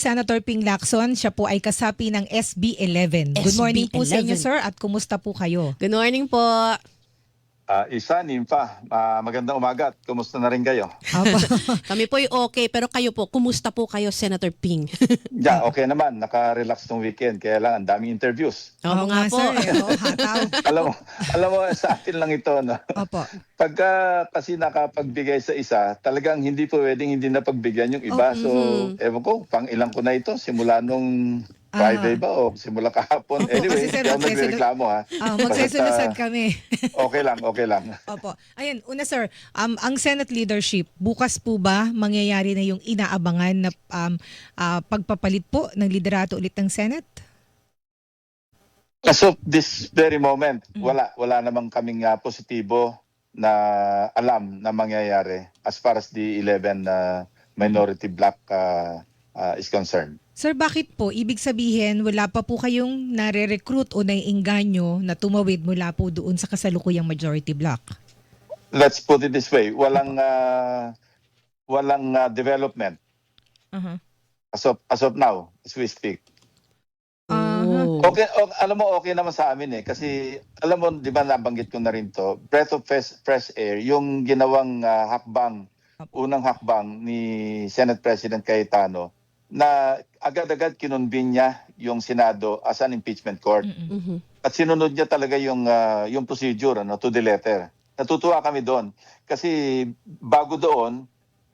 Senator Ping Lacson, siya po ay kasapi ng SB11. Good morning po sa inyo, sir, at kumusta po kayo? Good morning po. Isa, Nimpa, magandang umaga at kumusta na rin kayo? Opo. Kami po okay, pero kayo po, kumusta po kayo, Senator Ping? Yeah, okay naman. Naka-relax tong weekend. Kaya lang, ang daming interviews. Oo nga po. sir. Oo, hataw. alam mo, sa atin lang ito. No? Opo. Pagka kasi nakapagbigay sa isa, talagang hindi po pwedeng hindi napagbigyan yung iba. So, ewan ko, pang ilang ko na ito. Simula nung Friday ba o simula kahapon. Anyway, Kasi, sir, kaya nagreklamo ha. magseselusan kami. Okay lang, okay lang. Opo. Ayun, una sir, ang Senate leadership, bukas po ba mangyayari na yung inaabangan na pagpapalit po ng liderato ulit ng Senate? As of this very moment, wala namang kaming positibo na alam na mangyayari as far as the 11 minority bloc is concerned. Sir, bakit po? Ibig sabihin, wala pa po kayong nare-recruit o naiengganyo na tumawid mula po doon sa kasalukuyang majority bloc? Let's put it this way, walang development as of now, as we speak. Oh. Okay, alam mo, okay naman sa amin kasi alam mo, di ba nabanggit ko na rin to, breath of fresh air, yung ginawang unang hakbang ni Senate President Cayetano na agad-agad kinonvene niya yung Senado as an impeachment court. At sinunod niya talaga yung procedure to the letter. Natutuwa kami doon kasi bago doon,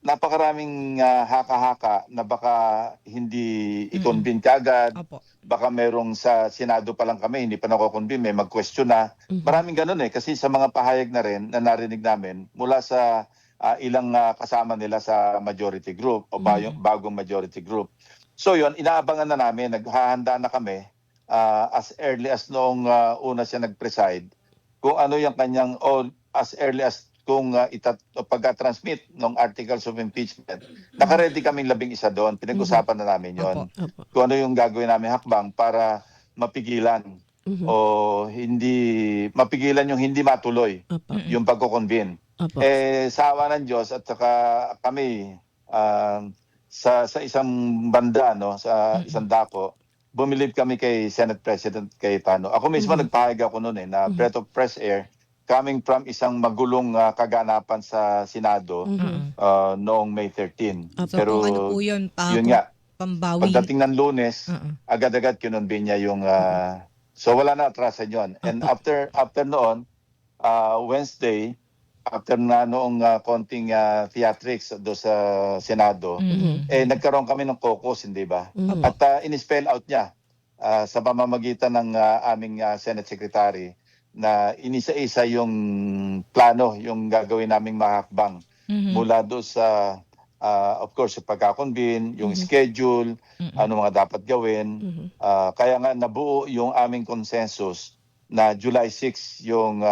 napakaraming haka-haka na baka hindi i-convene kaagad. Opo. Baka merong sa Senado pa lang kami, hindi pa nako-convene, may mag-question na. Maraming ganun kasi sa mga pahayag na rin na narinig namin mula sa ilang kasama nila sa majority group o bagong majority group. So yun, inaabangan na namin, naghahanda na kami as early as noong una siya nag-preside kung ano yung kanyang, as early as kung pagka-transmit ng articles of impeachment. Naka-ready kaming 11 doon, pinag-usapan na namin yon. Kung ano yung gagawin namin hakbang para mapigilan o mapigilan yung hindi matuloy yung pagko-convene. Sa awa ng Diyos at saka kami sa isang banda, sa isang dako, bumilib kami kay Senate President Cayetano. Ako mismo nagpahayag ako noon na breath of fresh air coming from isang magulong kaganapan sa Senado noong May 13. So kung ano po yun, yun nga, pambawi. pagdating ng Lunes, agad-agad kinonvene niya yung so wala na atrasan yun. And after noon, Wednesday, after na noong konting theatrics do sa Senado, nagkaroon kami ng caucus, hindi ba? At in-spell out niya sa pamamagitan ng aming Senate Secretary na inisa-isa yung plano, yung gagawin naming mahakbang mula do sa, of course, yung pagkakonvene, yung schedule, ano mga dapat gawin. Kaya nga nabuo yung aming consensus na July 6 yung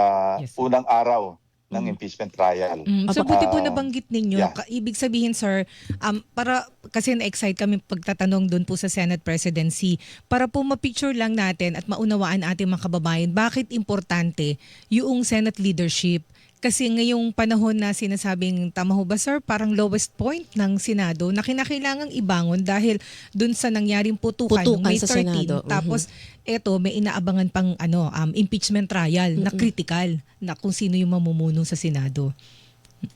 unang araw ng impeachment trial. So buti po nabanggit ninyo. Yeah. Ibig sabihin, sir, para kasi na-excite kami pagtatanong doon po sa Senate Presidency, para po ma-picture lang natin at maunawaan ating mga kababayan bakit importante yung Senate leadership. Kasi ngayong panahon na sinasabing, tama ho ba sir, parang lowest point ng Senado na kinakailangang ibangon dahil dun sa nangyaring putukan noong May 13. Tapos eto, may inaabangan pang impeachment trial na critical na kung sino yung mamumuno sa Senado.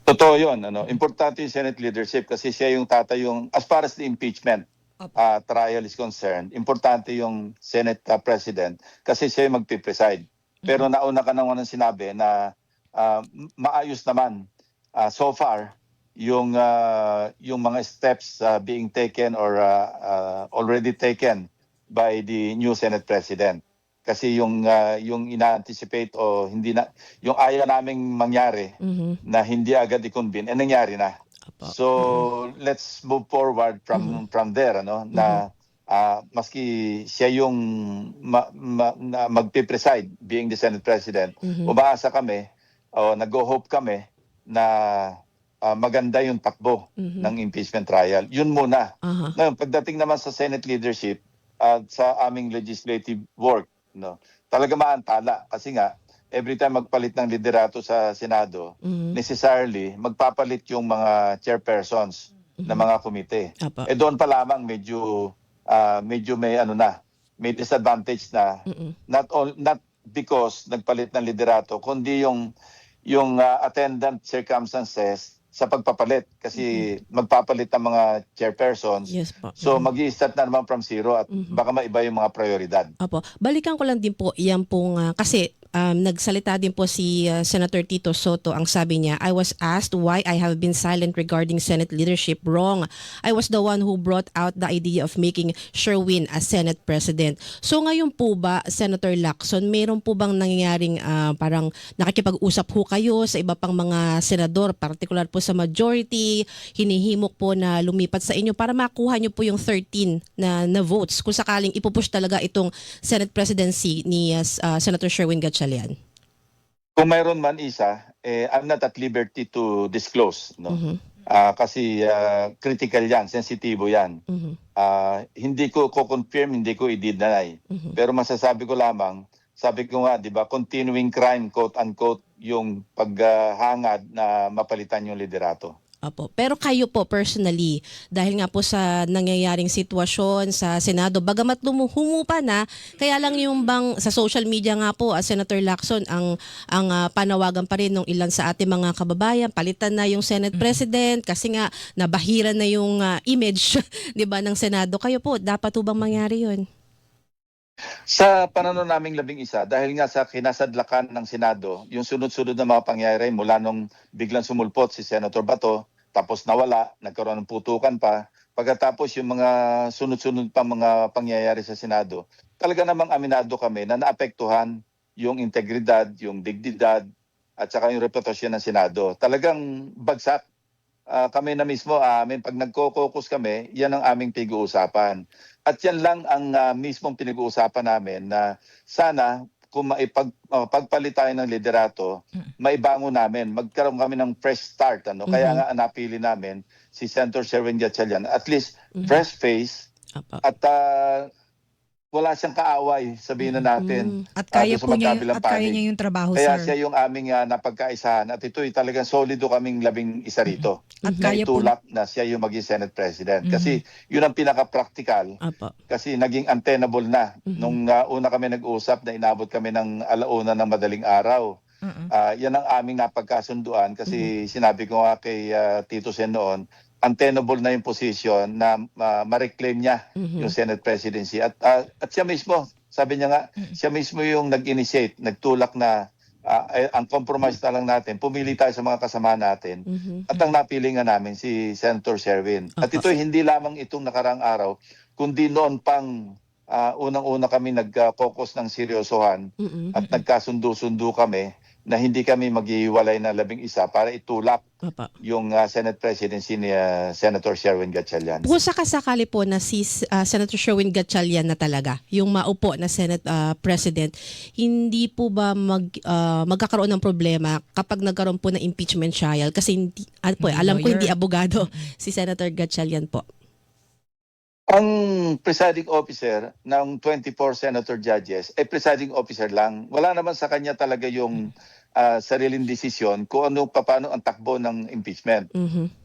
Totoo yun. Importante yung Senate leadership kasi siya yung as far as the impeachment trial is concerned, importante yung Senate President kasi siya yung magpipreside. Pero nauna ka naman ng sinabi na maayos naman so far yung mga steps being taken or already taken by the new Senate President. Kasi yung ina-anticipate o hindi na yung ayaw naming mangyari na hindi agad i-convene nangyari na. So let's move forward from there na maski siya yung magpipreside being the Senate President. Umaasa kami o nag-hope kami na maganda yung takbo ng impeachment trial. Yun muna. Ngayon, pagdating naman sa Senate leadership at sa aming legislative work, talaga maantala. Kasi nga, every time magpalit ng liderato sa Senado, necessarily magpapalit yung mga chairpersons na mga komite. Apo. Doon pa lamang medyo may may disadvantage na, Mm-mm. not because nagpalit ng liderato, kundi yung attendant circumstances sa pagpapalit kasi magpapalit ng mga chairpersons. Yes po. So mag-i-start na naman from zero at baka maiba yung mga prioridad. Opo. Balikan ko lang din po yan pong kasi nagsalita din po si Senator Tito Soto. Ang sabi niya, I was asked why I have been silent regarding Senate leadership. Wrong. I was the one who brought out the idea of making Sherwin as Senate President. So ngayon po ba, Senator Lacson, mayroon po bang nangyayaring parang nakikipag-usap ho kayo sa iba pang mga senador, particular po sa majority, hinihimok po na lumipat sa inyo para makuha nyo po yung 13 na votes kung sakaling ipupush talaga itong Senate presidency ni Senator Sherwin Gatchalian? Kung mayroon man isa, I'm not at liberty to disclose, no? Kasi critical yan, sensitibo yan. Hindi ko confirm, hindi ko i-deny. Pero masasabi ko lamang, sabi ko nga, di ba, continuing crime, quote-unquote, yung paghangad na mapalitan yung liderato. Opo. Pero kayo po personally, dahil nga po sa nangyayaring sitwasyon sa Senado, bagamat humupa na, kaya lang yung bang sa social media nga po, Senator Lacson, ang panawagan pa rin ng ilan sa ating mga kababayan, palitan na yung Senate President kasi nga nabahira na yung image, 'di ba, ng Senado. Kayo po, dapat po bang mangyari 'yon? Sa pananaw naming labing-isa, dahil nga sa kinasadlakan ng Senado, yung sunod-sunod na mga pangyayari mula nung biglang sumulpot si Senator Bato, tapos nawala, nagkaroon ng putukan pa, pagkatapos yung mga sunod-sunod pa mga pangyayari sa Senado, talaga namang aminado kami na naapektuhan yung integridad, yung dignidad, at saka yung reputasyon ng Senado. Talagang bagsak. Kami na mismo, pag nagko-caucus kami, yan ang aming pag-uusapan. At yan lang ang mismong pinag-uusapan namin na sana kung pagpalit tayo ng liderato, maibango namin, magkaroon kami ng fresh start. Kaya nga napili namin si Senator Sherwin Gatchalian. At least fresh face at wala siyang kaaway, sabihin na natin. At kaya sa po niya, magkabilang at kaya panig. niya yung trabaho, Kaya sir. siya yung aming napagkaisahan at ito'y talagang solido kaming labing-isa rito. At Na kaya po, itulak na siya yung maging Senate President. Kasi yun ang pinaka-practical. Opo. Kasi naging untenable na. Nung una kami nag-usap na inabot kami ng alauna ng madaling araw. Yan ang aming napagkasunduan kasi sinabi ko nga kay Tito Sen noon, untenable na yung position na ma-reclaim niya yung Senate presidency. At siya mismo, sabi niya nga, siya mismo yung nag-initiate, nagtulak na ang compromise na lang natin, pumili tayo sa mga kasama natin. At ang napili nga namin si Senator Sherwin. At ito hindi lamang itong nakarang araw, kundi noon pang unang-una kami nag-focus ng seryosohan at nagkasundo-sundo kami na hindi kami maghihiwalay na labing-isa para itulak yung Senate presidency ni Senator Sherwin Gatchalian. Kung sakasakali po na si Senator Sherwin Gatchalian na talaga, yung maupo na Senate President, hindi po ba magkakaroon ng problema kapag nagkaroon po ng impeachment trial? Kasi hindi, alam ko hindi abogado si Senator Gatchalian po. Ang presiding officer ng 24 senator judges ay presiding officer lang. Wala naman sa kanya talaga yung sariling desisyon kung paano ang takbo ng impeachment.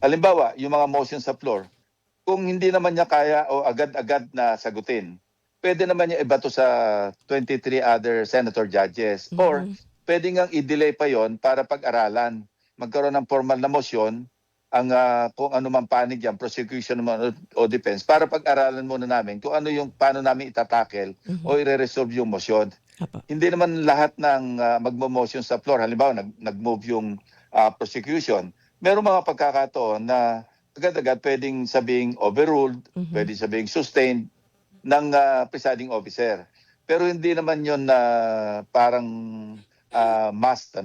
Halimbawa, yung mga motion sa floor, kung hindi naman niya kaya o agad-agad na sagutin, pwede naman niya ibato sa 23 other senator judges. Or pwede ngang i-delay pa yon para pag-aralan. Magkaroon ng formal na motion ang kung ano man panig yan, prosecution man o defense, para pag-aralan muna namin kung ano yung paano namin itatakel o i-resolve yung motion. Hindi naman lahat ng magmo-motion sa floor. Halimbawa, nag-move yung prosecution. Merong mga pagkakataon na agad-agad pwedeng sabing overruled, pwedeng sabing sustained ng presiding officer. Pero hindi naman yun na parang must,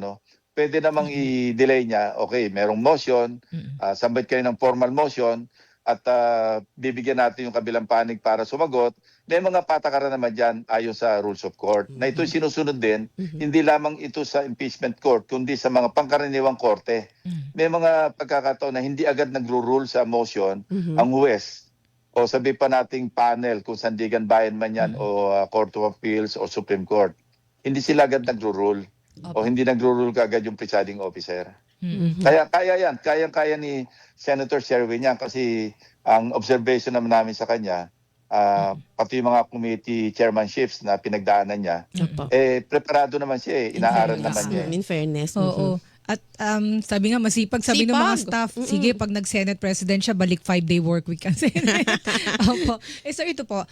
pwede namang i-delay niya. Okay, merong motion, submit kayo ng formal motion at bibigyan natin yung kabilang panig para sumagot. May mga patakaran naman dyan ayon sa rules of court. Na ito'y sinusunod din, hindi lamang ito sa impeachment court, kundi sa mga pangkaraniwang korte. May mga pagkakataon na hindi agad nagro-rule sa motion ang huwes. O sabi pa nating panel, kung Sandigan Bayan man yan o Court of Appeals o Supreme Court. Hindi sila agad nagro-rule. O hindi nagro-rule kaagad yung presiding officer. Mhm. Kaya yan, kayang-kaya ni Senator Sherwin yan kasi ang observation naman namin sa kanya, pati yung mga committee chairmanships na pinagdaanan niya, Opo. preparado naman siya In inaaral fairness. naman niya In fairness. Oo. At sabi nga masipag, sabi ng mga Sipag. staff, sige pag nag-Senate President siya, balik 5-day work week ang Senate. Opo. Sir, ito po,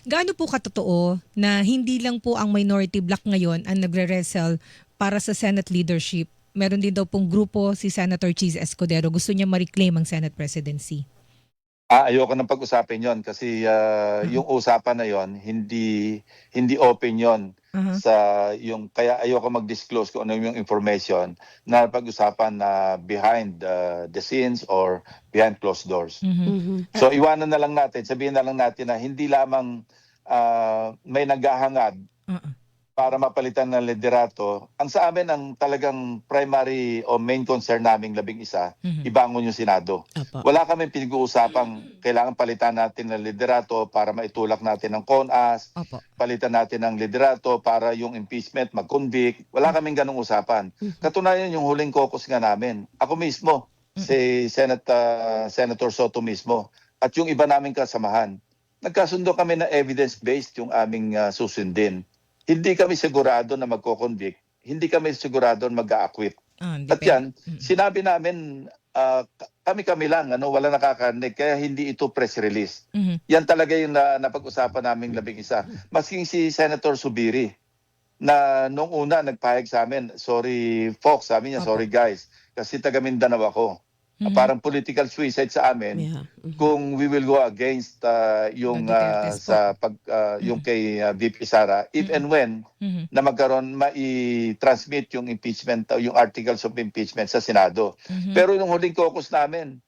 gaano po katotoo na hindi lang po ang minority bloc ngayon ang nagre-wrestle para sa Senate leadership? Meron din daw pong grupo si Senator Cheese Escudero, gusto niya ma-reclaim ang Senate presidency. Ayoko nang pag-usapin yon kasi yung usapan na yon hindi open yon Aha. sa yung kaya ayoko mag-disclose kung ano yung information na pag-usapan na behind the scenes or behind closed doors. Mhm. Mhm. So iwanan na lang natin, sabihin na lang natin na hindi lamang may naghahangad Oo. para mapalitan ng liderato. Ang sa amin ang talagang primary o main concern naming 11, Mhm. ibangon yung Senado. Opo. Wala kaming pinag-uusapang kailangan palitan natin ng liderato para maitulak natin ng CONAS, Opo. palitan natin ng liderato para yung impeachment mag-convict. Wala kaming ganong usapan. Katunayan yung huling caucus nga namin. Ako mismo, si Senator Soto mismo, at yung iba naming kasamahan. Nagkasundo kami na evidence-based yung aming susundin. Hindi kami sigurado na magko-convict. Hindi kami sigurado na mag-a-acquit. At Depende. yan, sinabi namin, kami-kami lang, wala nakakarinig, kaya hindi ito press release. Mhm. Yan talaga yung napag-usapan naming 11. Masking si Senator Subiri, na nung una nagpahayag sa amin, sorry folks, sabi niya, Opo. sorry guys, kasi taga Mindanao ako. Parang political suicide sa amin Yeah. kung we will go against yung The Dutertes po. yung kay VP Sara if and when Mhm. na magkaroon mai-transmit yung impeachment yung articles of impeachment sa Senado. Mhm. Pero yung huling caucus namin,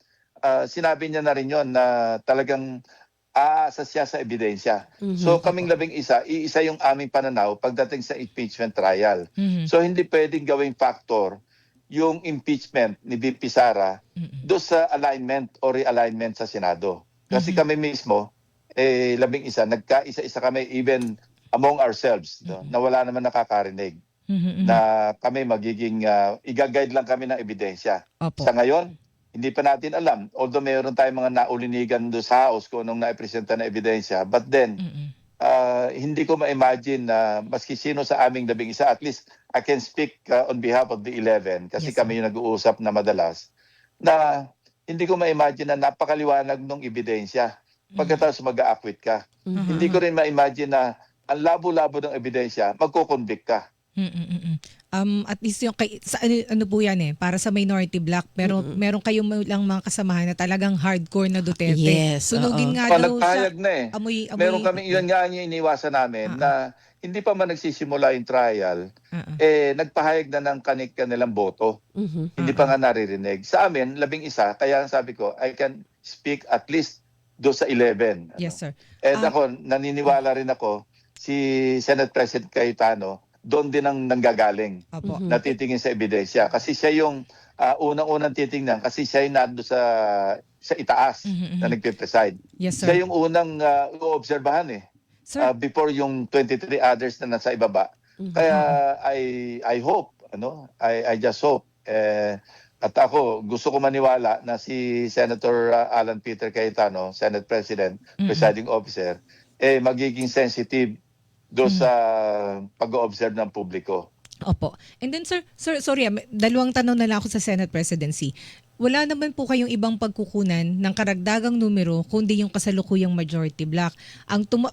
sinabi niya na rin yon na talagang aasa siya sa ebidensya. So kaming 11, iisa yung aming pananaw pagdating sa impeachment trial. Mhm. So hindi pwedeng gawing factor yung impeachment ni VP Sara do sa alignment o realignment sa Senado. Kasi kami mismo, 11, nagkaisa-isa kami even among ourselves, na wala naman nakakarinig Mhm. na kami magiging, i-guide lang kami ng ebidensya. Opo. Sa ngayon, hindi pa natin alam. Although mayroon tayong mga naulinigan do sa House kung anong naipresenta na ebidensya. But then, Mhm. hindi ko ma-imagine na maski sino sa aming 11, at least I can speak on behalf of the 11 kasi Yes, kami yung nag-uusap na madalas, na hindi ko ma-imagine na napakaliwanag ng ebidensya pagkatapos mag-a-acquit ka. Hindi ko rin ma-imagine na ang labo-labo ng ebidensya, magko-convict ka. At least yung ano po yan para sa minority bloc, pero meron kayong lang mga kasamahan na talagang hardcore na Duterte. Yes, Sunugin oo. nga daw Nagpahayag na eh. amoy Meron kami, yun nga yung iniwasan namin na hindi pa man nagsisimula yung trial, nagpahayag na ng kanilang boto. Hindi pa nga naririnig. Sa amin, 11, kaya sabi ko, I can speak at least do sa 11. Yes, sir. And ako, naniniwala rin ako, si Senate President Cayetano, doon din ang nanggagaling. Opo. Natitingin sa ebidensya. Kasi siya yung unang-unang titingnan, kasi siya yung nando sa itaas na nagpe-preside. Yes, Siya sir. yung unang uobserbahan Sir, before yung 23 others na nasa ibaba. Kaya I hope, I just hope. At ako, gusto ko maniwala na si Senator Alan Peter Cayetano, Senate President, presiding officer, magiging sensitive do sa pag-o-observe ng publiko. opo. And then sir, sorry, dalawang tanong na lang ako sa Senate presidency. Wala naman po kayong ibang pagkukunan ng karagdagang numero kundi yung kasalukuyang majority block.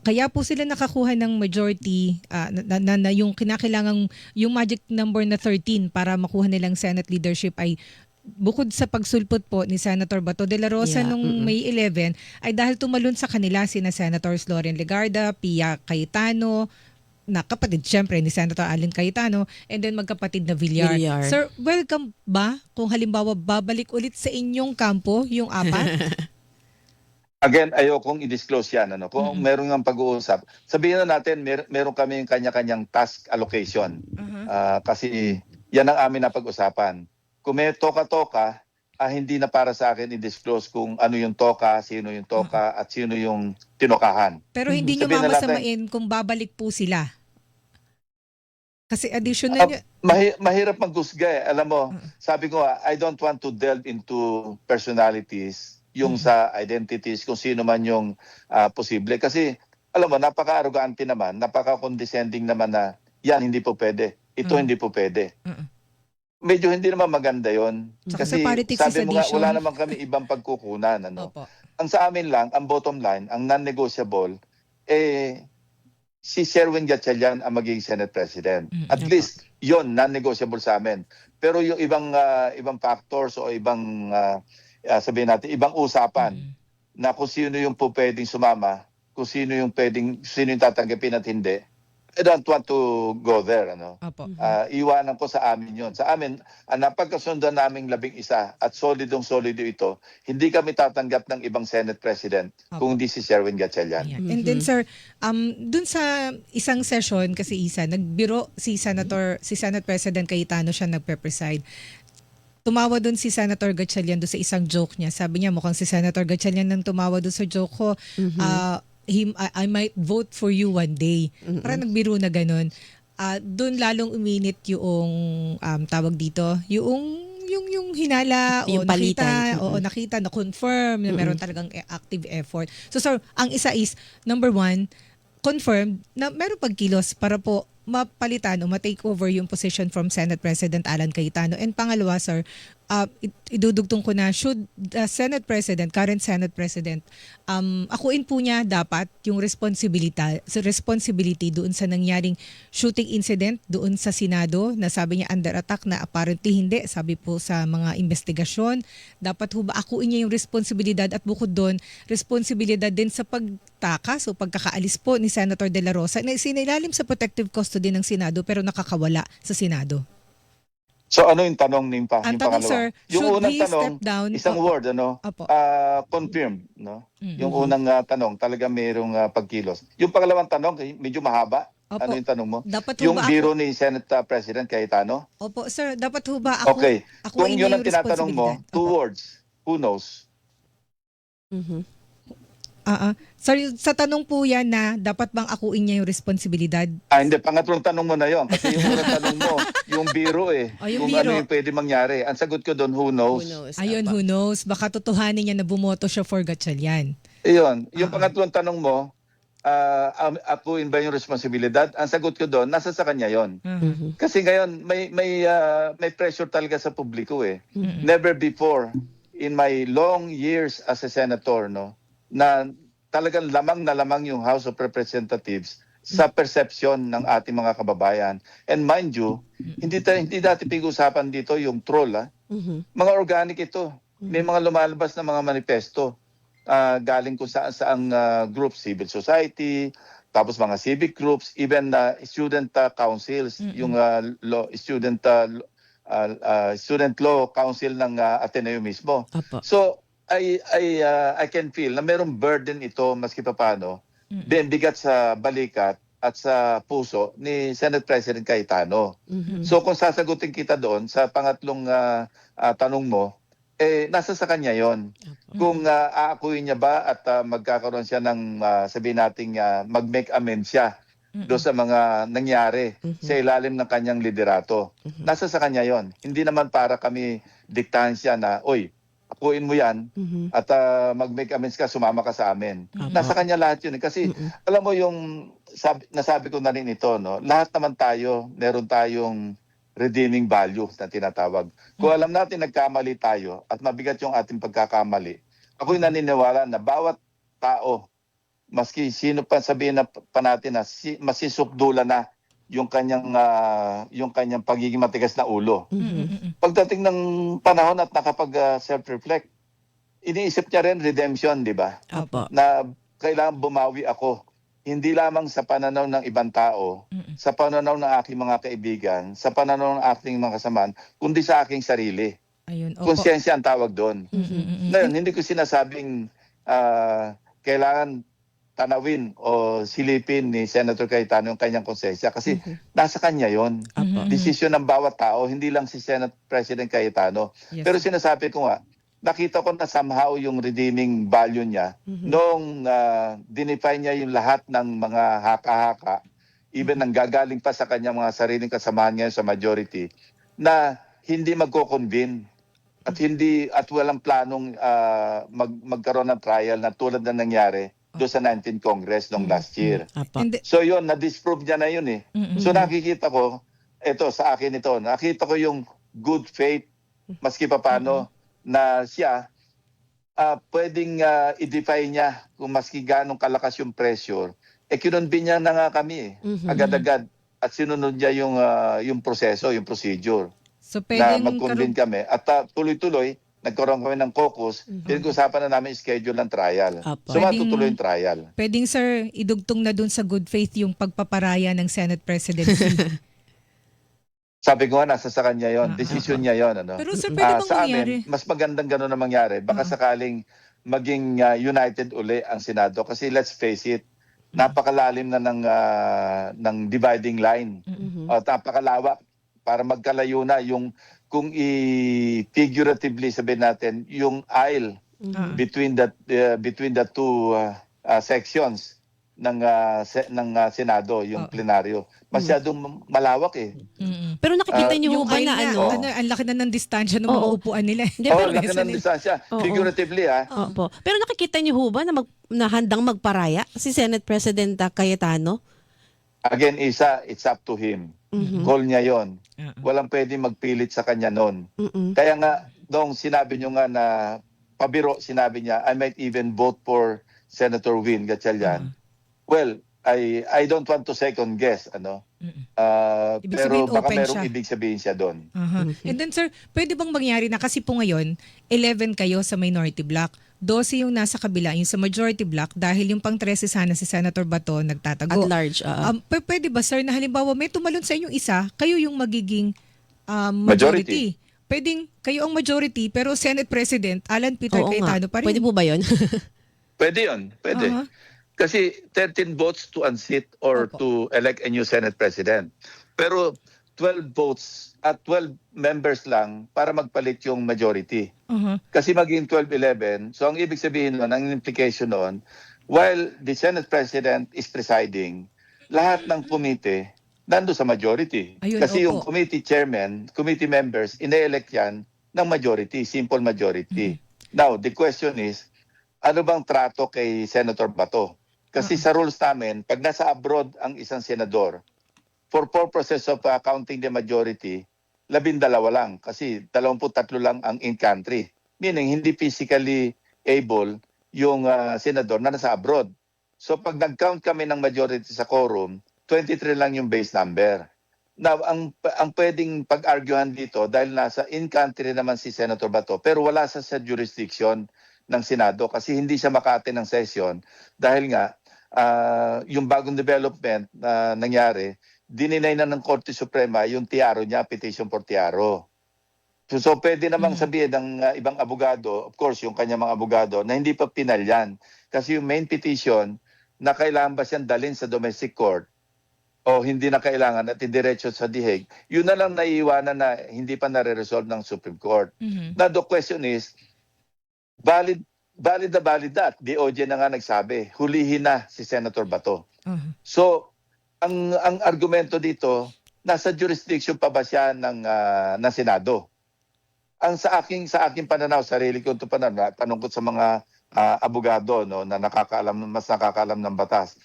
Kaya po sila nakakuha ng majority na yung kinakailangang yung magic number na 13 para makuha nilang Senate leadership ay bukod sa pagsulpot po ni Senator Bato de la Rosa nung May 11 ay dahil tumalon sa kanila sina Senators Loren Legarda, Pia Cayetano, na kapatid syempre ni Senator Allen Cayetano, and then magkapatid na Villar. Villar. Sir, welcome ba kung halimbawa babalik ulit sa inyong kampo yung apat? Again, ayokong i-disclose yan. Kung meron ng pag-uusap, sabihin na natin, meron kami yung kanya-kanyang task allocation. Kasi yan ang amin na pag-usapan. Kung may toka-toka, hindi na para sa akin i-disclose kung ano yung toka, sino yung toka, at sino yung tinokahan. Pero hindi nyo Sabihin na natin- mamasamain kung babalik po sila. Kasi additional Mahirap maghusga eh. Alam mo, sabi ko nga, I don't want to delve into personalities, yung sa identities, kung sino man yung posible. Kasi, alam mo, napaka-arrogante naman, napaka-condescending naman na, yan, hindi po pwede. Ito, hindi po pwede. Medyo hindi naman maganda yon. Saka sa Kasi politics is sabi mo nga, addition. wala naman kami ibang pagkukunan. Ano? Opo. Ang sa amin lang, ang bottom line, ang non-negotiable, si Sherwin Gatchalian ang magiging Senate President. At Opo. least, yon non-negotiable sa amin. Pero yung ibang factors o ibang, sabihin natin, ibang usapan na kung sino yung po pwedeng sumama, kung sino yung tatanggapin at hindi, I don't want to go there. Ano? Opo. Iwanan ko sa amin yon. Sa amin, ang napagkasundan naming 11 at solido ito, hindi kami tatanggap ng ibang Senate President kung hindi si Sherwin Gatchalian. Ayan. And then sir, dun sa isang session kasi nagbiro si Senate President Cayetano siya nagpe-preside. Tumawa dun si Senator Gatchalian doon sa isang joke niya. Sabi niya mukhang si Senator Gatchalian nang tumawa doon sa joke ko. I might vote for you one day. Parang nagbiro na ganun. Doon lalong uminit yung tawag dito, yung hinala Yung o nakita, palitan. nakita na confirm na meron talagang active effort. So sir, ang isa is number 1, confirmed na meron pagkilos para po mapalitan o ma-take over yung position from Senate President Alan Cayetano. And pangalawa, sir, idudugtong ko na, should the Senate President, current Senate President, akuin po niya dapat yung responsibility doon sa nangyaring shooting incident doon sa Senado na sabi niya under attack na apparently hindi, sabi po sa mga investigasyon. Dapat ho ba akuin niya yung responsibilidad at bukod doon, responsibilidad din sa pagtakas o pagkakaalis po ni Senator De La Rosa na isinilalim sa protective custody ng Senado pero nakakawala sa Senado. So ano yung tanong Nimpa? Ang Yung tanong, pangalawa? sir, Yung should unang he tanong, step down? isang Opo. word, Opo. confirmed, no? Yung unang tanong, talaga mayroong pagkilos. Yung pangalawang tanong, medyo mahaba. Opo. Ano yung tanong mo? Dapat ho Yung ba biro ni Senate President Cayetano? Opo, sir, dapat ho ba ako Okay. Kung akuin yun niya ang yung tinatanong mo, responsibilidad? 2 Opo. words, who knows? Sir, sa tanong po yan na dapat bang akuin niya yung responsibilidad? Hindi, pangatlong tanong mo na yon. Kasi yung unang tanong mo, yung biro Yung kung biro. ano yung pwede mangyari. Ang sagot ko doon, who knows? Ayun, who knows? Baka totohanin niya na bumoto siya for Gatchalian. Iyon. Yung pangatlong tanong mo, akuin ba yung responsibilidad? Ang sagot ko doon, nasa sa kanya yon. Kasi ngayon, may pressure talaga sa publiko eh. Never before in my long years as a senator, no, na talagang lamang na lamang yung House of Representatives sa perception ng ating mga kababayan. And mind you, hindi dati pag-usapan dito yung troll. Mga organic ito. May mga lumalabas na mga manifesto galing kung saan groups, civil society, tapos mga civic groups, even student councils, yung student law council ng Ateneo mismo. Apo. So I can feel na merong burden ito maski papaano, then bigat sa balikat at sa puso ni Senate President Cayetano. So kung sasagutin kita doon sa pangatlong tanong mo, nasa sa kanya yon. Kung aakuin niya ba at magkakaroon siya ng sabihin nating mag-make amends siya doon sa mga nangyari sa ilalim ng kanyang liderato. Nasa sa kanya yon. Hindi naman para kami diktahan siya na, oy, akuin mo yan at mag-make amends ka, sumama ka sa amin. Nasa kanya lahat yun. Kasi alam mo yung nasabi ko na rin ito, no? Lahat naman tayo, meron tayong redeeming value na tinatawag. Kung alam natin nagkamali tayo at mabigat yung ating pagkakamali, ako'y naniniwala na bawat tao, maski sino pa sabihin na pa natin na masisukdulan na yung kanyang pagiging matigas na ulo. Pagdating ng panahon at nakapag self-reflect, iniisip niya rin redemption, di ba? Apo. Na kailangan bumawi ako. Hindi lamang sa pananaw ng ibang tao, sa pananaw ng aking mga kaibigan, sa pananaw ng aking mga kasamaan, kundi sa aking sarili. Ayun, opo. Konsensya ang tawag doon. Ngayon, hindi ko sinasabing kailangan tanawin o silipin ni Senator Cayetano yung kanyang konsensya kasi nasa kanya yon. Desisyon ng bawat tao, hindi lang si Senate President Cayetano. Yes. Pero sinasabi ko nga, nakita ko na somehow yung redeeming value niya noong dinefine niya yung lahat ng mga haka-haka, even nanggagaling pa sa kanyang mga sariling kasamahan ngayon sa majority, na hindi magko-convene at walang planong magkaroon ng trial na tulad na nangyari doon sa 19th Congress noong last year. Apo. And So yun, na-disprove niya na yun eh. So nakikita ko, sa akin ito, nakita ko yung good faith, maski pa paano, na siya, pwedeng i-defy niya kung maski ganong kalakas yung pressure. Kinonvene niya na nga kami agad-agad. At sinunod niya yung proseso, yung procedure. so Na pwedeng mag-convene kami. At tuloy-tuloy, nagkaroon kami ng caucus, pinag-usapan na namin yung schedule ng trial. Apo. So matutuloy yung trial. pwedeng sir idugtong na dun sa good faith yung pagpaparaya ng Senate presidency. Sabi ko nga, nasa sa kanya yon, decision niya yon. Ano? Pero sir, pwede bang sa mangyari? amin, mas magandang gano'n na mangyari. Baka sakaling maging united uli ang Senado. Kasi let's face it, napakalalim na ng dividing line. O napakalawak para magkalayo na yung kung figuratively sabihin natin yung aisle between the two sections ng Senado, yung plenaryo. Masyadong malawak eh. Pero nakikita niyo ho Yung ba aisle na nga, ano? ang laki na ng distansya ng mga Oo. upuan nila. Hindi, Oh, pero, laki ng distansya. Oo. Figuratively Opo. Pero nakikita niyo ho ba na handang magparaya si Senate President Cayetano? Again, it's up to him. Call niya yon. Walang pwedeng magpilit sa kanya noon. Kaya nga, nung sinabi nyo nga na pabiro, sinabi niya, I might even vote for Senator Win Gatchalian. Well, I don't want to second guess, ano? Ibig Pero sabihin, baka open merong siya. ibig sabihin siya doon. And then sir, pwede bang mangyari na kasi po ngayon, 11 kayo sa minority block, 12 yung nasa kabila, yung sa majority block, dahil yung pang 13 sana si Senator Bato At nagtatago. large. Pwede ba sir na halimbawa may tumalon sa inyong isa, kayo yung magiging Majority. majority? Pwedeng kayo ang majority pero Senate President Alan Peter Oo nga. Cayetano pa rin. Pwede po ba yun? Pwede yun, pwede. Aha. Kasi 13 votes to unseat or Opo. to elect a new Senate President. Pero 12 votes at 12 members lang para magpalit yung majority. Aha. Kasi maging 12-11, so ang ibig sabihin nun, ang implication nun, while the Senate President is presiding, lahat ng committee nando sa majority. Ayun, Kasi opo. yung committee chairman, committee members, ine-elect yan ng majority, simple majority. Now, the question is, ano bang trato kay Senator Bato? Kasi sa rules namin, pag nasa abroad ang isang senador, for purposes of counting the majority, 12 lang. Kasi 23 lang ang in-country. Meaning, hindi physically able yung senador na nasa abroad. So pag nag-count kami ng majority sa quorum, 23 lang yung base number. Now, ang pwedeng pag-arguhan dito, dahil nasa in-country naman si Senator Bato, pero wala sa jurisdiction ng Senado kasi hindi siya maka-attend ng session dahil nga yung bagong development na nangyari, dininay na ng Korte Suprema yung tiaro niya, petition for tiaro. So pwede namang sabihin ng ibang abogado, of course yung kanya mga abogado, na hindi pa pinalyan. Kasi yung main petition, na kailangan ba siyang dalhin sa domestic court o hindi na kailangan at idiretso sa dihig, yun na lang naiiwanan na hindi pa nare-resolve ng Supreme Court. Now the question is, valid that. DOJ na nga nagsabi, hulihin na si Senator Bato. So, ang argumento dito, nasa jurisdiction pa ba siya ng Senado? Ang sa aking pananaw, sarili ko ito tanong ko sa mga abogado no, na mas nakakaalam ng batas.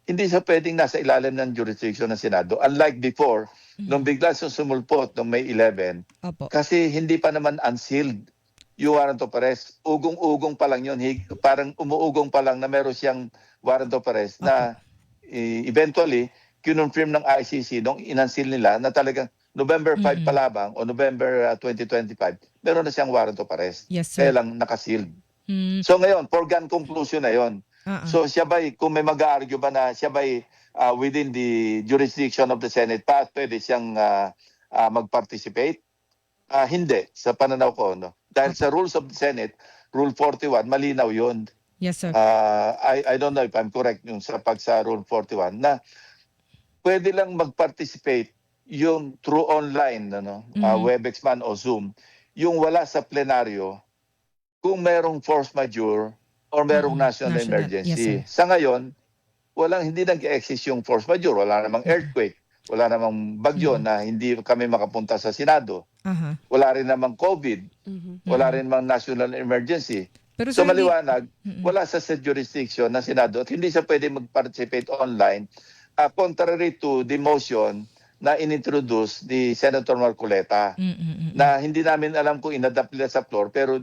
Hindi siya pwedeng nasa ilalim ng jurisdiction ng Senado. Unlike before, nung bigla sumulpot noong May 11, Opo. kasi hindi pa naman unsealed yung warrant of arrest. Ugong-ugong pa lang yun. Parang umuugong pa lang na meron siyang warrant of arrest na eventually, kinonfirm ng ICC nung inunseal nila na talagang November 5 pa labang o November 2025, meron na siyang warrant of arrest. Yes, sir. Kaya lang nakasealed. So ngayon, foregone conclusion na yon. So siya ba'y, kung may mag-argue ba na siya ba'y within the jurisdiction of the Senate pa, pwede siyang mag-participate? Hindi, sa pananaw ko. No? Dahil sa rules of the Senate, Rule 41, malinaw yun. Yes, sir. I don't know if I'm correct yung sa Rule 41 na pwede lang mag-participate yung through online, Webex man o Zoom, yung wala sa plenaryo kung merong force majeure or merong national National, emergency. yes, sir. Sa ngayon, hindi nag-exist yung force majeure, wala namang earthquake, wala namang bagyo na hindi kami makapunta sa Senado. Aha. Wala rin namang COVID, wala rin namang national emergency. Pero So sir, maliwanag, wala sa jurisdiction ng Senado at hindi siya pwede mag-participate online contrary to the motion na inintroduce ni Senator Marcoleta na hindi namin alam kung inadapt nila sa floor pero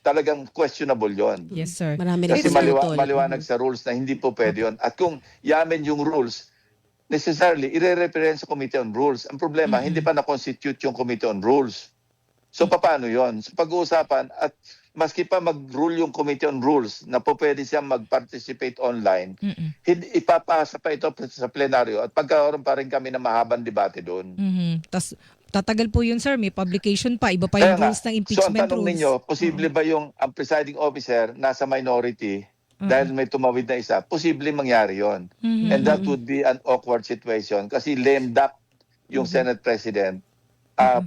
talagang questionable yon. Yes, sir. Marami Kasi rin putol. maliwanag sa rules na hindi po pwede yun. At kung yamin yung rules, necessarily, ire-represent sa Committee on Rules. Ang problema, hindi pa na-constitute yung Committee on Rules. So, paano yon? So, pag-uusapan, at maski pa mag-rule yung Committee on Rules na po pwede siyang mag-participate online, ipapasa pa ito sa plenaryo at pagkaroon pa rin kami ng mahabang debate doon. Tas tatagal po yun, sir. May publication pa. Iba pa Kaya yung nga, rules ng so ang impeachment tanong rules. ninyo, posible ba yung ang presiding officer nasa minority dahil may tumawid na isa? Posible mangyari yon. And that would be an awkward situation kasi lame duck yung Senate President.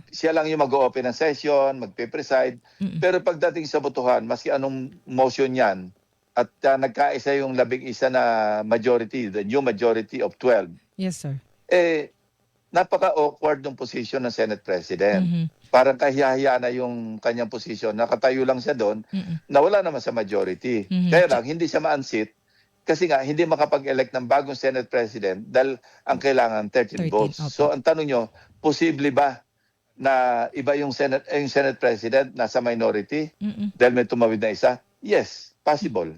Siya lang yung mag-open ng session, magpe-preside. Pero pagdating sa botohan, maski anong motion yan, at nagkaisa yung 11 na majority, the new majority of 12, Yes, sir. napaka-awkward ng position ng Senate President. Parang kahiyahiya na yung kanyang position. Nakatayo lang siya doon, nawala naman sa majority. Kaya lang, hindi siya ma-unseat kasi nga, hindi makapag-elect ng bagong Senate President dahil ang kailangan 13 votes. opo. So, ang tanong nyo, posible ba na iba yung Senate President nasa minority dahil may tumawid na isa? Yes, possible.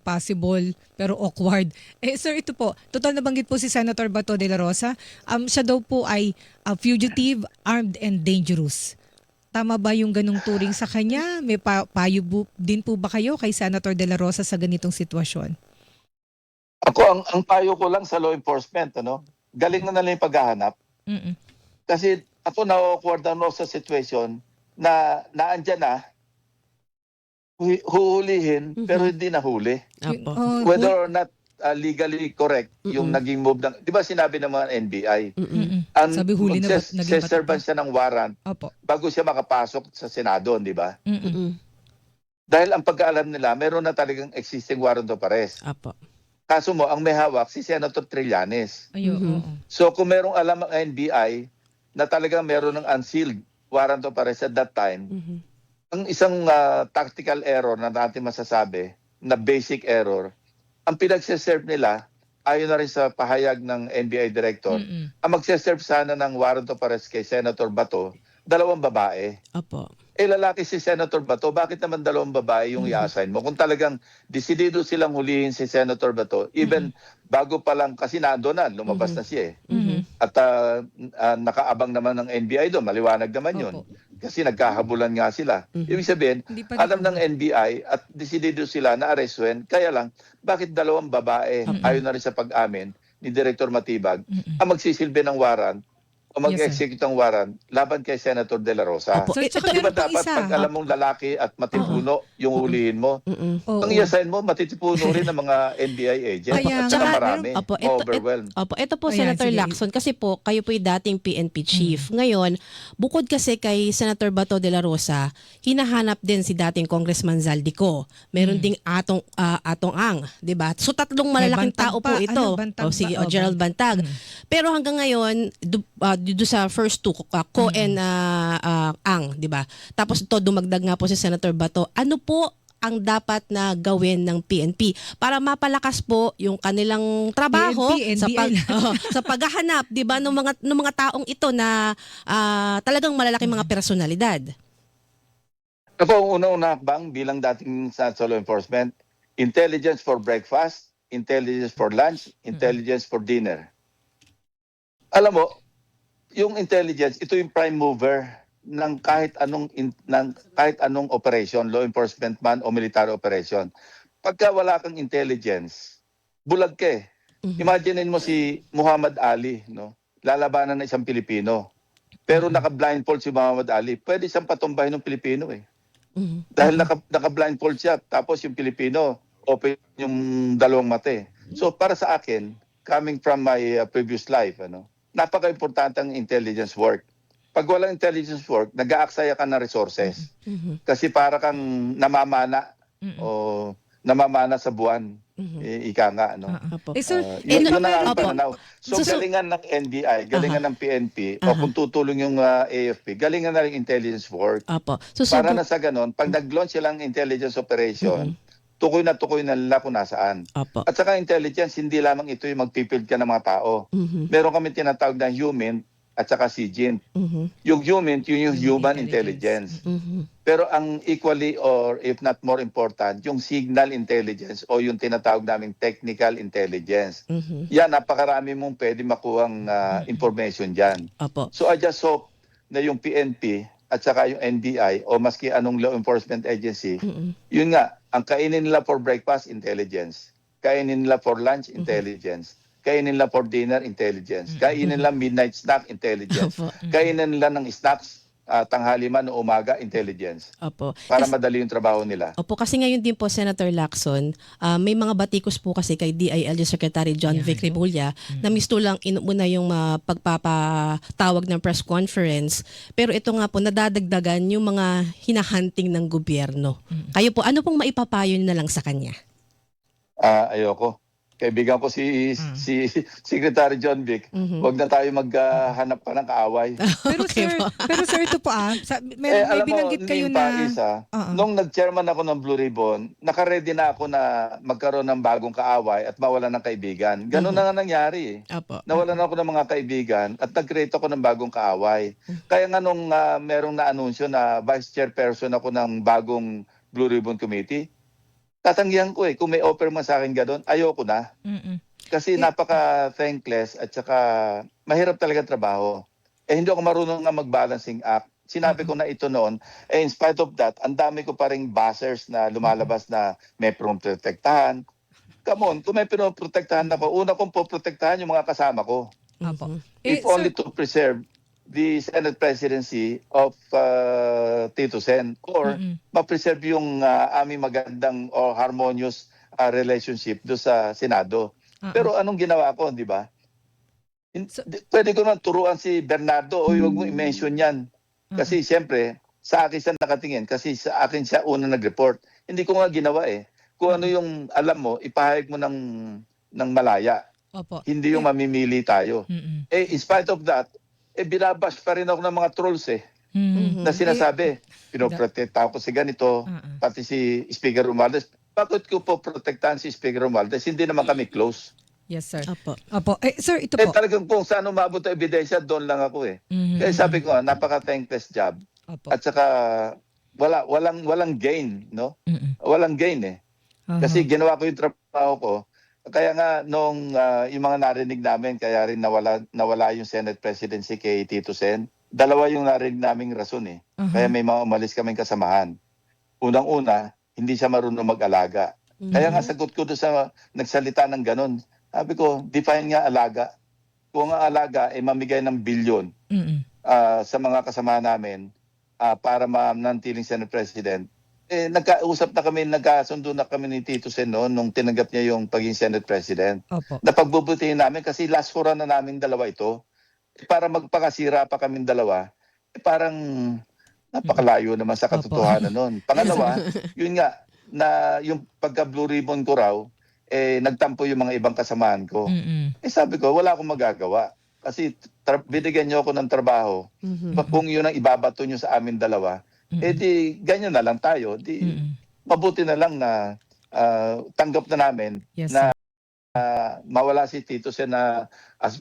Possible, pero awkward. Sir, ito po, total nabanggit po si Senator Bato de la Rosa. Siya daw po ay fugitive, armed, and dangerous. Tama ba yung ganung turing sa kanya? May payo din po ba kayo kay Senator de la Rosa sa ganitong sitwasyon? Ako, ang payo ko lang sa law enforcement, galing na nila yung paghahanap. Kasi ako na-awkward sa situation na naandyan na, huhulihin pero hindi nahuli. Apo. Whether or not legally correct yung naging move ng, di ba sinabi ng mga NBI, Sabi huli na ba't naging serban siya ng warrant Opo. bago siya makapasok sa Senado, di ba? Dahil ang pagkaalam nila, meron na talagang existing warrant of arrest. Apo. Kaso mo, ang may hawak si Senator Trillanes. Ayun. So kung merong alam ang NBI na talagang meron ng unsealed warrant of arrest at that time, ang isang tactical error na natin masasabi, na basic error, ang pinagseserve nila, ayon na rin sa pahayag ng NBI Director, ang magseserve sana ng warrant of arrest kay Senator Bato, 2 babae. Apo. Lalaki si Senator Bato, bakit naman 2 babae yung i-assign mo? Kung talagang desidido silang hulihin si Senator Bato, even bago pa lang, kasi nando na, lumabas na siya At nakaabang naman ng NBI doon, maliwanag naman yun. Opo. Kasi nagkahabulan nga sila. Ibig sabihin, Hindi pa alam ng NBI at desidido sila na arrestuin. Kaya lang, bakit 2 babae, ayon na rin sa pag-amin ni Director Matibag, ang magsisilbi ng warrant o mag-execute ng warrant laban kay Senator De La Rosa. Opo. Sir, tsaka Di ba meron pang dapat isa. pag alam mong lalaki at matipuno yung hulihin mo, Oo. ang i-assign mo, matitipuno rin ng mga NBI agents. Kaya At saka nga, marami, Opo, overwhelmed. ito po, Ayan, Senator sige. Lacson, kasi po, kayo po yung dating PNP chief. Ngayon, bukod kasi kay Senator Bato de la Rosa, hinahanap din si dating Congressman Zaldico. Meron ding Atong Ang, di ba? So, 3 malalaking Bantag tao pa. po ito. Ano, Bantag O, sige, ba? Gerald Bantag. Pero hanggang ngayon, do sa first 2, Ko and Ang, di ba? Tapos ito, dumagdag nga po si Senator Bato. Ano po ang dapat na gawin ng PNP para mapalakas po yung kanilang trabaho PNP, sa NBI sa paghahanap, 'di ba, ng mga taong ito na talagang malalaking mga personalidad. Ako, ang una-una bang bilang dating sa law enforcement, intelligence for breakfast, intelligence for lunch, intelligence for dinner. Alam mo, yung intelligence, ito yung prime mover ng kahit anong operation, law enforcement man o military operation. Pagka wala kang intelligence, bulag ka eh. Imagine mo si Muhammad Ali, lalabanan ng isang Pilipino. Pero naka-blindfold si Muhammad Ali, pwede siyang patumbahin ng Pilipino eh. Dahil naka-blindfold siya, tapos yung Pilipino, open yung 2 mata eh. So para sa akin, coming from my previous life, napaka-importante ang intelligence work. Pag walang intelligence work, nag-aaksaya ka ng resources. Kasi para kang namamana o namamana sa buwan. Ika nga, no? Opo. Sir, Yun Eh, ang aking opo. pananaw. So, So, galingan ng NBI, galingan ng PNP, o Aha. kung tutulong yung AFP, galingan na rin intelligence work. Opo. So, Para sobrang, na sa ganon, pag nag-launch silang intelligence operation, tukoy na nila kung nasaan. opo. At saka intelligence, hindi lamang ito yung magpipild ka ng mga tao. Meron kami tinatawag na human at saka SIGINT. Yung human, yun yung human intelligence. Pero ang equally or if not more important, yung signal intelligence o yung tinatawag naming technical intelligence. Yan, napakarami mong pwede makuhang information dyan. Opo. So I just hope na yung PNP at saka yung NBI o maski anong law enforcement agency, yun nga, ang kainin nila for breakfast, intelligence. Kainin nila for lunch, intelligence. Kainin nila for dinner, intelligence. Kainin nila midnight snack, intelligence. Opo. Kainin nila ng snacks, tanghali man o umaga, intelligence. Opo. Para madali yung trabaho nila. Opo, kasi ngayon din po, Senator Lacson, may mga batikos po kasi kay DILG Secretary John Vic Rebulla na misto lang muna yung pagpapatawag ng press conference. Pero ito nga po, nadadagdagan yung mga hinahunting ng gobyerno. Kayo po, ano pong maipapayo na lang sa kanya? Ayoko. Kaibigan ko si Secretary John Vic. Huwag na tayo maghanap pa ng kaaway. Pero Okay sir, po. ito po may Alam mo, binanggit kayo Ning na Paisa, Oo. nung nag-chairman ako ng Blue Ribbon, nakaready na ako na magkaroon ng bagong kaaway at mawalan ng kaibigan. Ganun na nga nangyari. Opo. Nawalan ako ng mga kaibigan at nag-create ako ng bagong kaaway. Kaya nga nung merong na-anunsyo na vice chairperson ako ng bagong Blue Ribbon Committee, tatanggihan ko kung may offer man sa akin gano'n, ayoko na. Kasi napaka-thankless at saka mahirap talaga trabaho. Hindi ako marunong nga mag-balancing act. Sinabi ko na ito noon, in spite of that, ang dami ko pa ring buzzers na lumalabas na may protektahan. Come on, kung may pinoprotektahan ako, una kong poprotektahan yung mga kasama ko. Opo. If only to preserve the Senate presidency of Tito Sen or ma-preserve yung aming magandang or harmonious relationship do sa Senado. Pero anong ginawa ko, di ba? Pwede ko naman turuan si Bernardo o huwag mo i-mention yan. Kasi siyempre, sa akin siya nakatingin kasi sa akin siya una nag-report. Hindi ko nga ginawa Kung ano yung alam mo, ipahayag mo ng malaya. Opo. Hindi yung mamimili tayo. In spite of that, binabash pa rin ako ng mga trolls na sinasabi, pinoprotect ako si ganito, pati si Speaker Romualdez. Bakit ko po protektahan si Speaker Romualdez? Hindi naman kami close. Yes, sir. Opo. Opo. Sir, ito po. Talagang kung saan umabot ang ebidensya, doon lang ako Kaya sabi ko, napaka-thankless job. Opo. At saka, walang gain, no? Walang gain Kasi ginawa ko yung trabaho ko. Kaya nga, nung yung mga narinig namin, kaya rin nawala yung Senate presidency kay Tito Sen. Dalawa yung narinig naming rason Kaya may mga umalis kaming kasamahan. Unang-una, hindi siya marunong mag-alaga. Kaya nga sagot ko doon sa nagsalita ng ganun. Sabi ko, define nga alaga. Kung ang alaga ay mamigay ng bilyon sa mga kasamahan namin para manantiling Senate President, nagkasundo na kami ni Tito Sen noon nung tinanggap niya yung pagiging Senate President. Opo. Napagbubutihin namin kasi last four na namin dalawa ito. Para magpakasira pa kaming dalawa, parang napakalayo naman sa katotohanan noon. Pangalawa, yun nga, na yung pagka-Blue Ribbon ko raw, nagtampo yung mga ibang kasamahan ko. Sabi ko, wala akong magagawa. Kasi binigyan niyo ako ng trabaho. Kung yun ang ibabato niyo sa amin dalawa, di ganyan na lang tayo. Mabuti na lang na tanggap na namin na mawala si Tito Sen na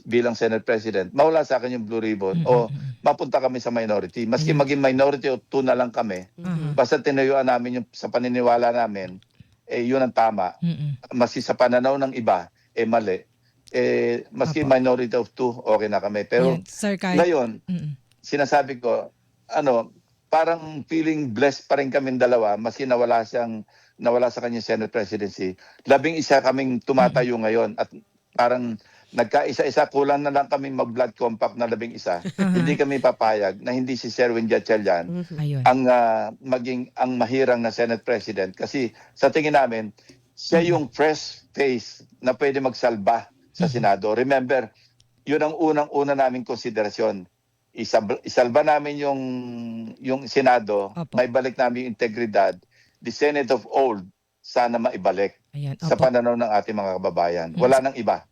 bilang Senate President, mawala sa akin yung Blue Ribbon o mapunta kami sa minority. Maski maging minority o two na lang kami, basta tinayuan namin yung sa paniniwala namin, yun ang tama. Maski sa pananaw ng iba, mali. Maski minority of two, okay na kami. Pero Sir, ngayon, sinasabi ko, parang feeling blessed pa rin kaming dalawa, maski nawala sa kanyang Senate presidency. 11 kaming tumatayo ngayon at parang nagkaisa-isa, kulang na lang kaming mag-blood compact na 11. Hindi kami papayag na hindi si Sherwin Gatchalian ang maging ang mahirang na Senate President. Kasi sa tingin namin, siya yung fresh face na pwede magsalba sa Senado. Remember, yun ang unang-una naming konsiderasyon. Isalba namin yung Senado, Opo. may balik namin yung integridad. The Senate of old, sana maibalik Ayan, sa opo. pananaw ng ating mga kababayan. Wala nang iba.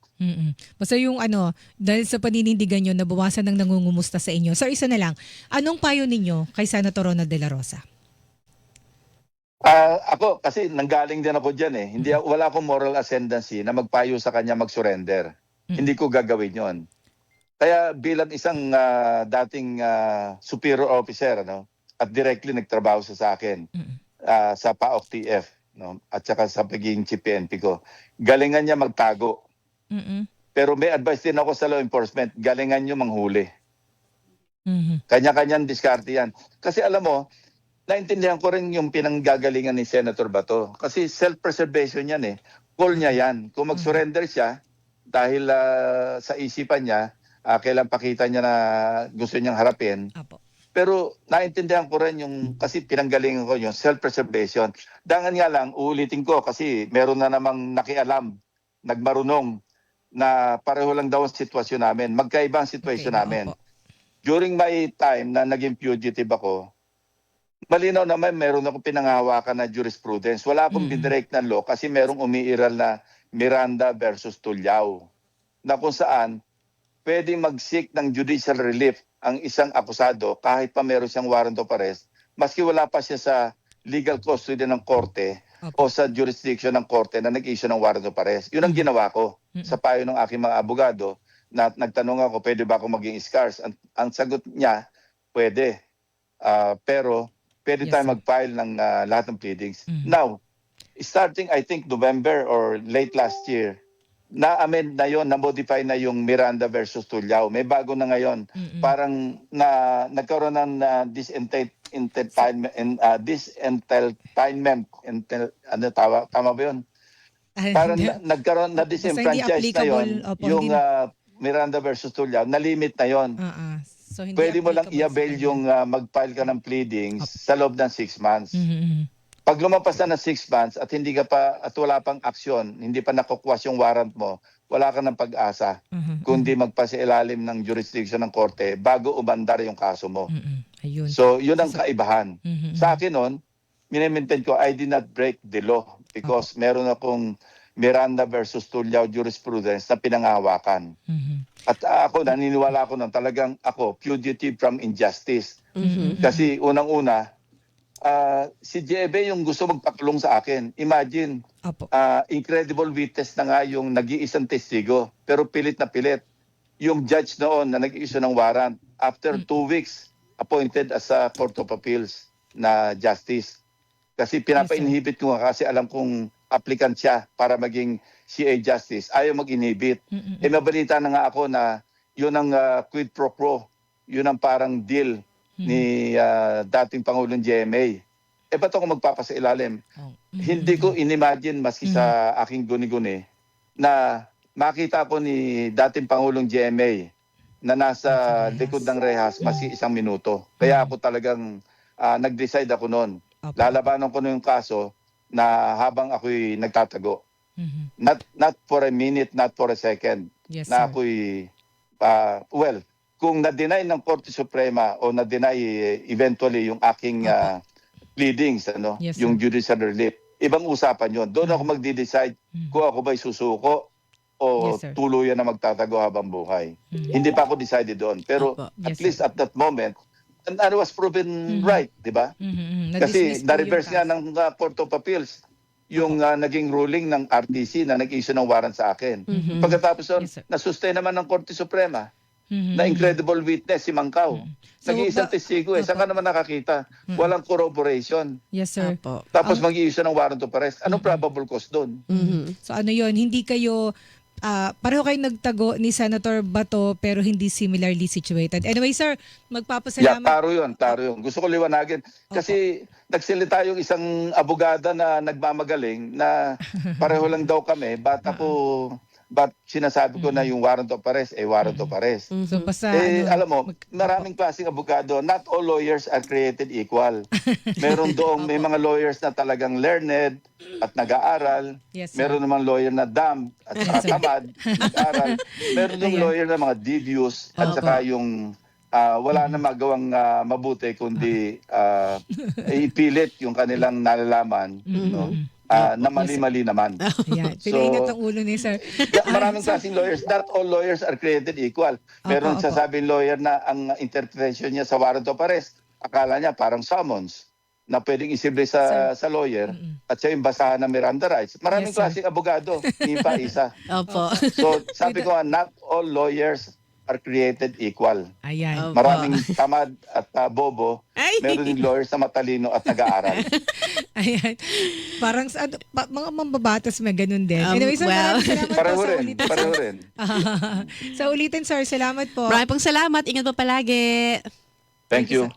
Basta yung dahil sa paninindigan nyo, nabawasan ng nangungumusta sa inyo. Sir, isa na lang, anong payo ninyo kay Senator Ronald De La Rosa? Ako, kasi nanggaling din ako dyan eh. Wala akong moral ascendancy na magpayo sa kanya mag-surrender. Hindi ko gagawin yon. Kaya bilang isang dating superior officer, at directly nagtrabaho sa akin sa PAOK TF, at saka sa pagiging chief PNP ko, galingan niya magtago. Pero may advice din ako sa law enforcement, galingan niyo manghuli. Kanya-kanyang diskarte yan. Kasi alam mo, naintindihan ko rin yung pinanggagalingan ni Senator Bato. Kasi self-preservation yan eh. Goal niya yan. Kung mag-surrender siya, dahil sa isipan niya, kailan pakita niya na gusto niyang harapin. Apo. Pero naintindihan ko rin yung, kasi pinanggalingan ko yung self-preservation. Dangan nga lang, uulitin ko kasi meron na namang nakialam, nagmarunong, na pareho lang daw ang sitwasyon namin. Magkaibang sitwasyon namin. Opo. During my time na naging fugitive ako, malinaw naman meron akong pinanghawakan na jurisprudence. Wala akong bindirect na law kasi merong umiiral na Miranda versus Tulyao na kung saan pwedeng mag-seek ng judicial relief ang isang akusado kahit pa meron siyang warrant of arrest maski wala pa siya sa legal custody ng korte o sa jurisdiction ng korte na nag-issue ng warrant of arrest. Yun ang ginawa ko sa payo ng aking mga abogado na nagtanong ako, pwede ba ako maging scars? Ang sagot niya, pwede. Pero pwede Yes, tayo sir. mag-file ng lahat ng pleadings. Now, starting I think November or late last year, na-amend na yon, na-modify na yung Miranda versus Tulyao. May bago na ngayon. Parang nagkaroon ng tama ba yun? Parang nagkaroon na disenfranchise na yon, applicable, opo, yung hindi- Miranda versus Tulyao, na-limit na yon. So, hindi Pwede mo lang applicable sa i-avail kanya. yung mag-file ka ng pleadings sa loob ng 6 months. Pag lumampas na ng 6 months at hindi ka pa at wala pang aksyon, hindi pa nakukwas yung warrant mo, wala ka ng pag-asa kundi magpasilalim ng jurisdiction ng korte bago umandar yung kaso mo. Ayun. So, yun ang kaibahan. Sa akin nun, minimaintain ko, I did not break the law because meron akong Miranda versus Tulyao jurisprudence na pinanghawakan. At ako, naniniwala ako nun, talagang ako, fugitive from injustice. Kasi unang-una, si Jebe yung gusto magpakulong sa akin. Imagine, Opo. incredible witness na nga yung nag-iisang testigo, pero pilit na pilit. Yung judge noon na nag-iisa ng warrant, after 2 weeks, appointed as a Court of Appeals na justice. Kasi pinapa-inhibit ko nga kasi alam kong applicant siya para maging CA justice. Ayaw mag-inhibit. Mabalita na nga ako na yun ang quid pro quo. Yun ang parang deal ni dating Pangulong GMA. Ba't ako magpapasailalim? Hindi ko inimagine maski sa aking guni-guni na makita ko ni dating Pangulong GMA na nasa likod ng rehas maski 1 minuto. Kaya ako talagang nag-decide ako noon. Lalabanan ko na yung kaso na habang ako'y nagtatago. Not for a minute, not for a second. Yes, Na sir. ako'y, kung na-deny ng Korte Suprema o na-deny eventually yung aking pleadings, Yes, yung sir. judicial relief, ibang usapan yon. Doon ako magde-decide kung ako ba'y susuko o Yes, sir. tuluyan na magtatago habang buhay. Hindi pa ako decided doon. Pero Opo. at Yes, least sir. at that moment, and I was proven right, di ba? Kasi na-reverse nga ng Court of Appeals yung naging ruling ng RTC na nag-issue ng warrant sa akin. Pagkatapos nun, Yes, sir. na-sustain naman ng Korte Suprema na incredible witness si Mangkaw. So, Nag-iisang testigo saan ka naman nakakita? Walang corroboration. Yes, sir. Opo. Tapos mag-i-issue ng warrant of arrest. Anong probable cause doon? So ano yon, hindi kayo pareho kayo nagtago ni Senator Bato pero hindi similarly situated. Anyway, sir, Yeah, magpapasalamat. taro yun. Gusto ko liwanagin. Kasi nagsilita yung isang abogada na nagmamagaling na pareho lang daw kami. Ba't sinasabi ko na yung warrant of arrest, warrant of arrest. So basta Alam mo, maraming klaseng abogado. Not all lawyers are created equal. Meron doong may mga lawyers na talagang learned at nag-aaral. Yes, sir. Meron namang lawyer na dumb at saka tamad, nag-aaral. Meron yung Ayan. lawyer na mga devious at saka yung wala na magawang mabuti kundi ipilit yung kanilang nalalaman. No? na mali-mali naman. Ayan. So, Pinaingat ang ulo ni sir. Maraming klaseng lawyers. Not all lawyers are created equal. Meron Opo. sasabing lawyer na ang interpretation niya sa warrant of arrest, akala niya parang summons na pwedeng isibre sa lawyer at siya yung basahan ng Miranda rights. Maraming Yes, sir. klaseng abogado, hindi pa isa. Opo. So sabi ko nga, not all lawyers are created equal. Ayan. Maraming tamad at bobo. Ay! Meron din lawyers na matalino at nag-aaral. Ayan. Parang sa mga mambabatas may ganun din. Anyway, sir, Well, maraming salamat Pareho po sa rin, ulitin. pareho rin. Sa ulitin, sir. Salamat po. Maraming pong salamat. Ingat po palagi. Thank you.